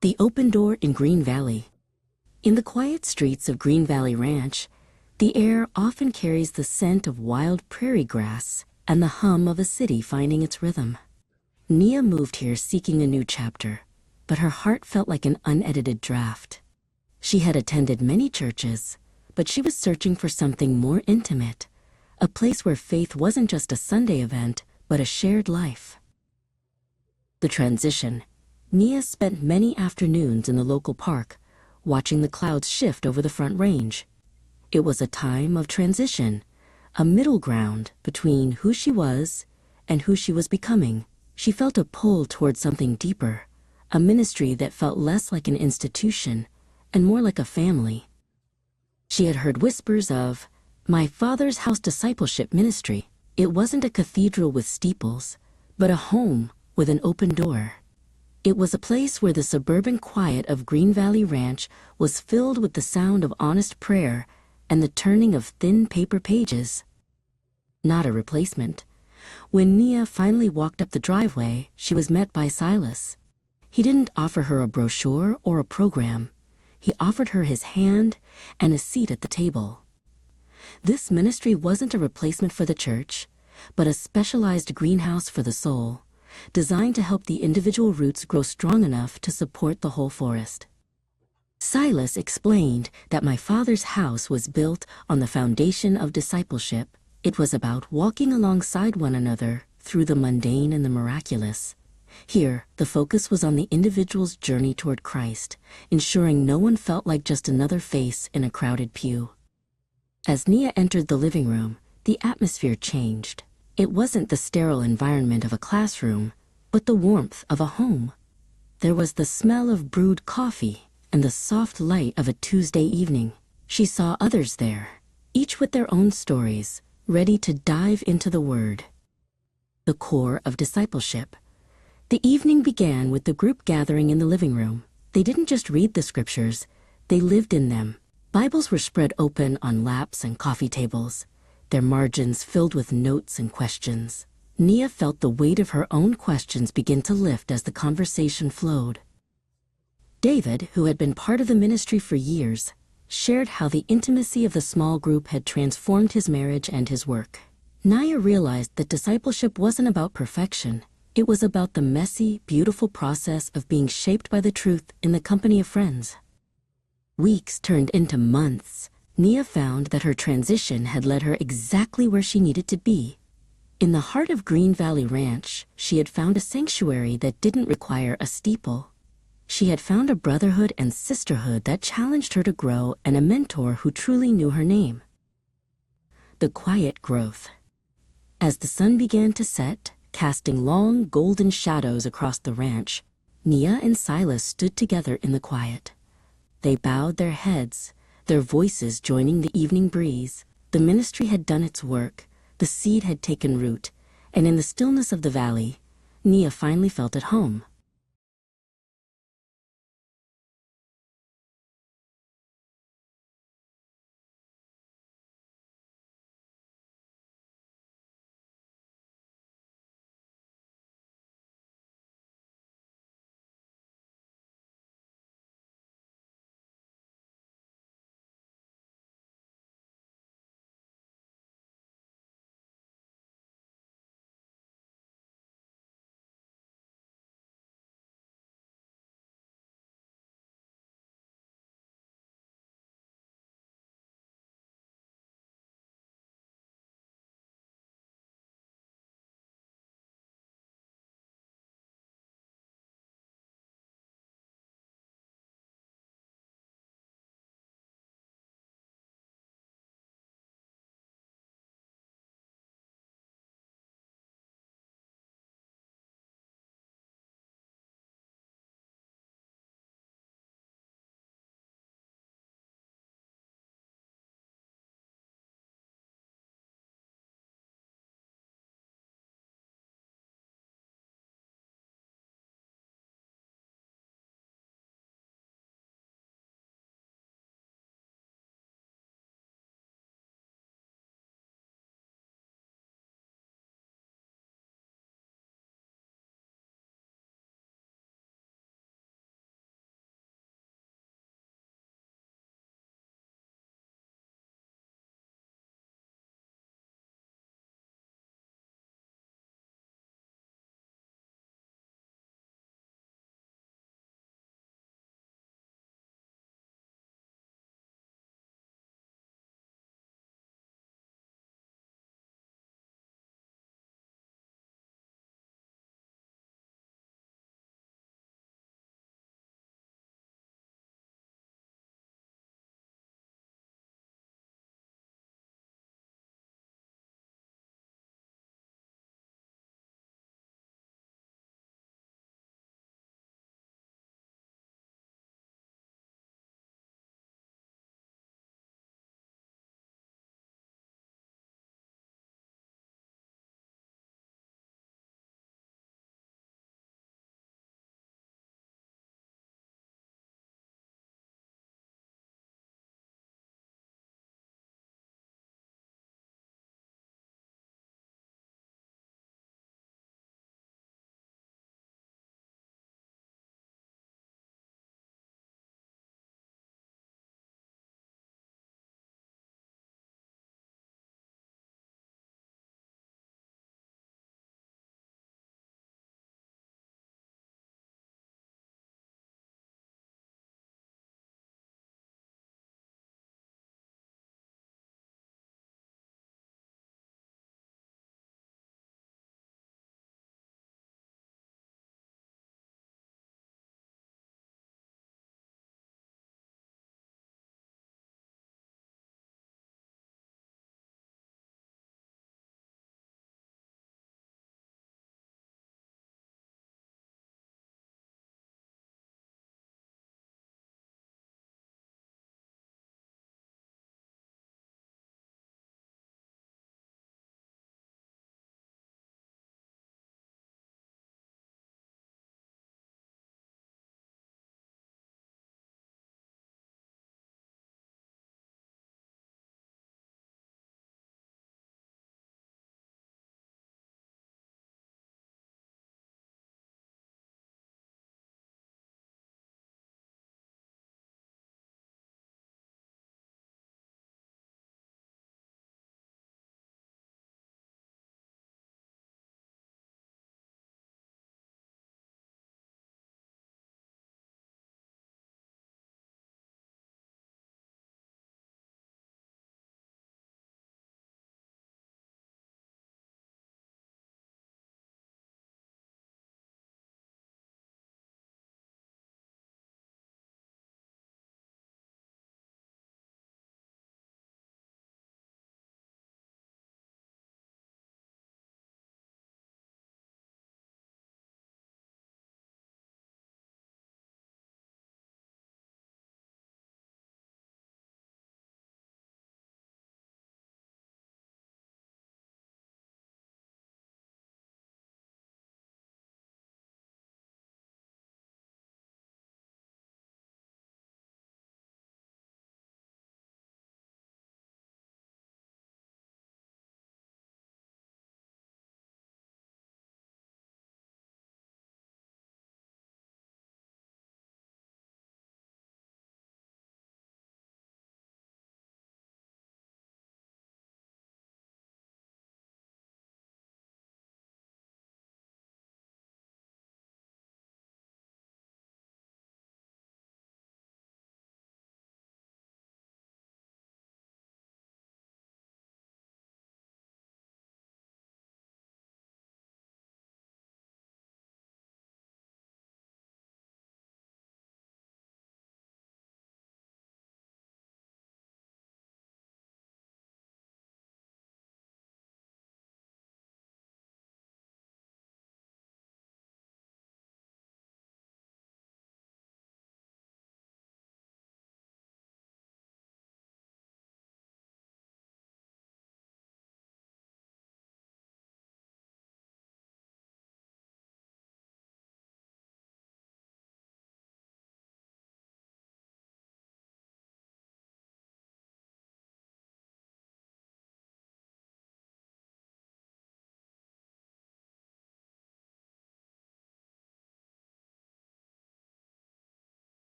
The open door in Green Valley. In the quiet streets of Green Valley Ranch, the air often carries the scent of wild prairie grass and the hum of a city finding its rhythm. Nia moved here seeking a new chapter, but her heart felt like an unedited draft. She had attended many churches, but she was searching for something more intimate, a place where faith wasn't just a Sunday event, but a shared life. The transition. Nia spent many afternoons in the local park, watching the clouds shift over the Front Range. It was a time of transition, a middle ground between who she was and who she was becoming. She felt a pull toward something deeper, a ministry that felt less like an institution and more like a family. She had heard whispers of my father's house discipleship ministry. It wasn't a cathedral with steeples, but a home with an open door. It was a place where the suburban quiet of Green Valley Ranch was filled with the sound of honest prayer and the turning of thin paper pages. Not a replacement. When Nia finally walked up the driveway, she was met by Silas. He didn't offer her a brochure or a program. He offered her his hand and a seat at the table. This ministry wasn't a replacement for the church, but a specialized greenhouse for the soul, designed to help the individual roots grow strong enough to support the whole forest. Silas explained that my father's house was built on the foundation of discipleship. It was about walking alongside one another through the mundane and the miraculous. Here, the focus was on the individual's journey toward Christ, ensuring no one felt like just another face in a crowded pew. As Nia entered the living room, the atmosphere changed. It wasn't the sterile environment of a classroom, but the warmth of a home. There was the smell of brewed coffee and the soft light of a Tuesday evening. She saw others there, each with their own stories, ready to dive into the Word. The core of discipleship. The evening began with the group gathering in the living room. They didn't just read the scriptures, they lived in them. Bibles were spread open on laps and coffee tables, their margins filled with notes and questions. Nia felt the weight of her own questions begin to lift as the conversation flowed. David, who had been part of the ministry for years, shared how the intimacy of the small group had transformed his marriage and his work. Nia realized that discipleship wasn't about perfection. It was about the messy, beautiful process of being shaped by the truth in the company of friends. Weeks turned into months. Nia found that her transition had led her exactly where she needed to be. In the heart of Green Valley Ranch, she had found a sanctuary that didn't require a steeple. She had found a brotherhood and sisterhood that challenged her to grow and a mentor who truly knew her name. The quiet growth. As the sun began to set, casting long golden shadows across the ranch, Nia and Silas stood together in the quiet. They bowed their heads, their voices joining the evening breeze. The ministry had done its work, the seed had taken root, and in the stillness of the valley, Nia finally felt at home.